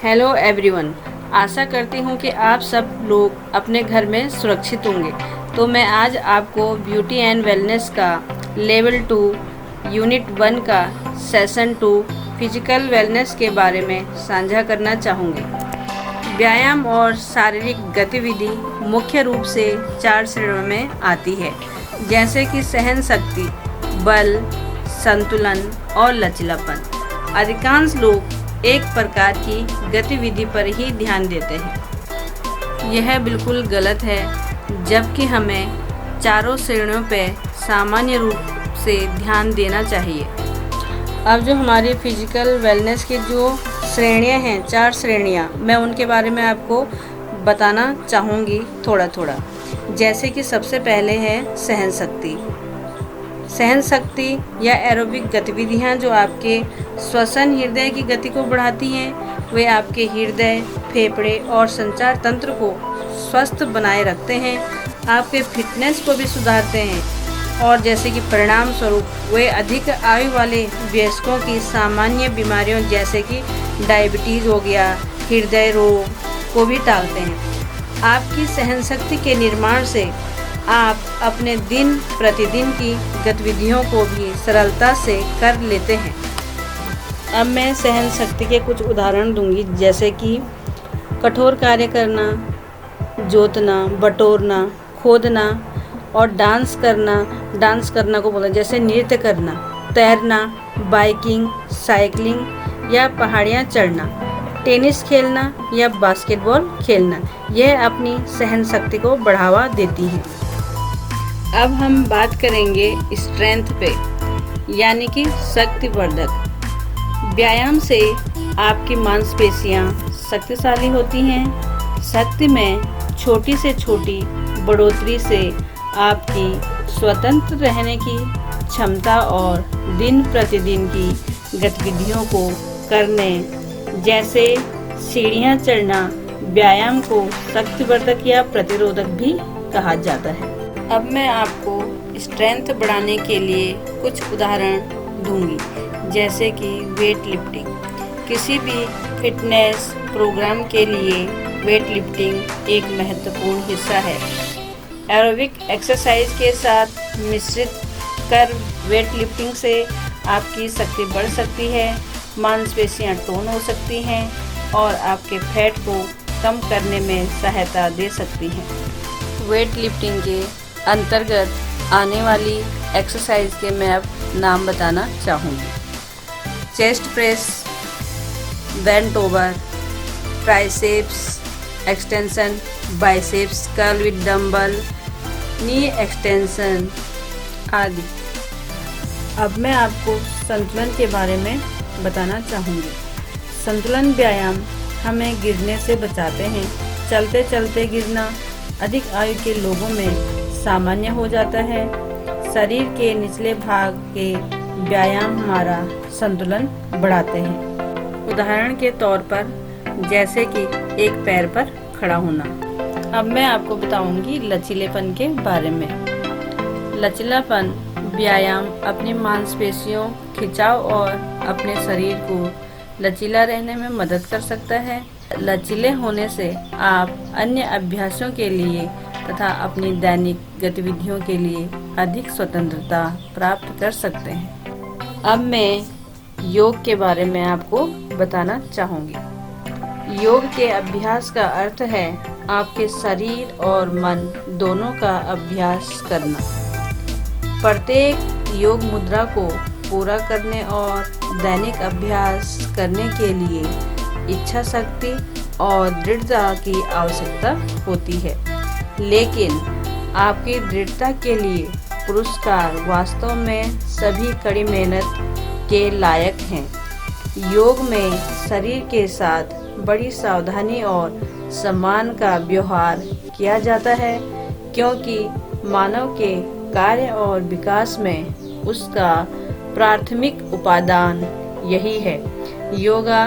Hello everyone. आशा करती हूँ कि आप सब लोग अपने घर में सुरक्षित होंगे। तो मैं आज आपको ब्यूटी एंड वेलनेस का लेवल 2 यूनिट 1 का सेशन 2 फिजिकल वेलनेस के बारे में साझा करना चाहूँगी। व्यायाम और शारीरिक गतिविधि मुख्य रूप से 4 श्रेणियों में आती है, जैसे कि सहन शक्ति, बल, संतुलन और लचीलापन। अधिकांश लोग एक प्रकार की गतिविधि पर ही ध्यान देते हैं। यह बिल्कुल गलत है, जबकि हमें चारों श्रेणियों पर सामान्य रूप से ध्यान देना चाहिए। अब जो हमारी फिजिकल वेलनेस की जो श्रेणियाँ हैं, 4 श्रेणियाँ, मैं उनके बारे में आपको बताना चाहूँगी थोड़ा थोड़ा। जैसे कि सबसे पहले है सहन शक्ति। सहन शक्ति या एरोबिक गतिविधियाँ जो आपके श्वसन हृदय की गति को बढ़ाती हैं, वे आपके हृदय, फेफड़े और संचार तंत्र को स्वस्थ बनाए रखते हैं, आपके फिटनेस को भी सुधारते हैं और जैसे कि परिणाम स्वरूप वे अधिक आयु वाले वयस्कों की सामान्य बीमारियों जैसे कि डायबिटीज़ हो गया, हृदय रोग को भी टालते हैं। आपकी सहन शक्ति के निर्माण से आप अपने दिन प्रतिदिन की गतिविधियों को भी सरलता से कर लेते हैं। अब मैं सहन शक्ति के कुछ उदाहरण दूंगी, जैसे कि कठोर कार्य करना, जोतना, बटोरना, खोदना और डांस करना को बोला, जैसे नृत्य करना, तैरना, बाइकिंग, साइकिलिंग या पहाड़ियाँ चढ़ना, टेनिस खेलना या बास्केटबॉल खेलना। यह अपनी सहन शक्ति को बढ़ावा देती हैं। अब हम बात करेंगे स्ट्रेंथ पे, यानी कि शक्तिवर्धक। व्यायाम से आपकी मांसपेशियां शक्तिशाली होती हैं। शक्ति में छोटी से छोटी बढ़ोतरी से आपकी स्वतंत्र रहने की क्षमता और दिन प्रतिदिन की गतिविधियों को करने, जैसे सीढ़ियां चढ़ना, व्यायाम को शक्तिवर्धक या प्रतिरोधक भी कहा जाता है। अब मैं आपको स्ट्रेंथ बढ़ाने के लिए कुछ उदाहरण दूंगी, जैसे कि वेट लिफ्टिंग। किसी भी फिटनेस प्रोग्राम के लिए वेट लिफ्टिंग एक महत्वपूर्ण हिस्सा है। एरोबिक एक्सरसाइज के साथ मिश्रित कर वेट लिफ्टिंग से आपकी शक्ति बढ़ सकती है, मांसपेशियां टोन हो सकती हैं और आपके फैट को कम करने में सहायता दे सकती हैं। वेट लिफ्टिंग के अंतर्गत आने वाली एक्सरसाइज के मैं अब नाम बताना चाहूँगी। Chest press, bent over, triceps extension, biceps curl with dumbbell, knee extension आदि। अब मैं आपको संतुलन के बारे में बताना चाहूँगी। संतुलन व्यायाम हमें गिरने से बचाते हैं। चलते चलते गिरना अधिक आयु के लोगों में सामान्य हो जाता है। शरीर के निचले भाग के व्यायाम हमारा संतुलन बढ़ाते हैं। उदाहरण के तौर पर जैसे कि एक पैर पर खड़ा होना। अब मैं आपको बताऊंगी लचीलेपन के बारे में। लचीलापन व्यायाम अपनी मांसपेशियों, खिंचाव और अपने शरीर को लचीला रहने में मदद कर सकता है। लचीले होने से आप अन्य अभ्यासों के लिए तथा अपनी दैनिक गतिविधियों के लिए अधिक स्वतंत्रता प्राप्त कर सकते हैं। अब मैं योग के बारे में आपको बताना चाहूँगी। योग के अभ्यास का अर्थ है आपके शरीर और मन दोनों का अभ्यास करना। प्रत्येक योग मुद्रा को पूरा करने और दैनिक अभ्यास करने के लिए इच्छा शक्ति और दृढ़ता की आवश्यकता होती है, लेकिन आपकी दृढ़ता के लिए पुरस्कार वास्तव में सभी कड़ी मेहनत के लायक हैं। योग में शरीर के साथ बड़ी सावधानी और सम्मान का व्यवहार किया जाता है, क्योंकि मानव के कार्य और विकास में उसका प्राथमिक उपादान यही है। योगा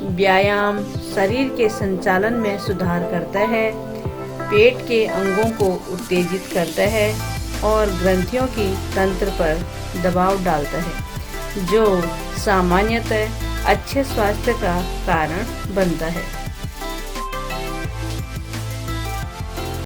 व्यायाम शरीर के संचालन में सुधार करता है, पेट के अंगों को उत्तेजित करता है और ग्रंथियों की तंत्र पर दबाव डालता है, जो सामान्यतः अच्छे स्वास्थ्य का कारण बनता है।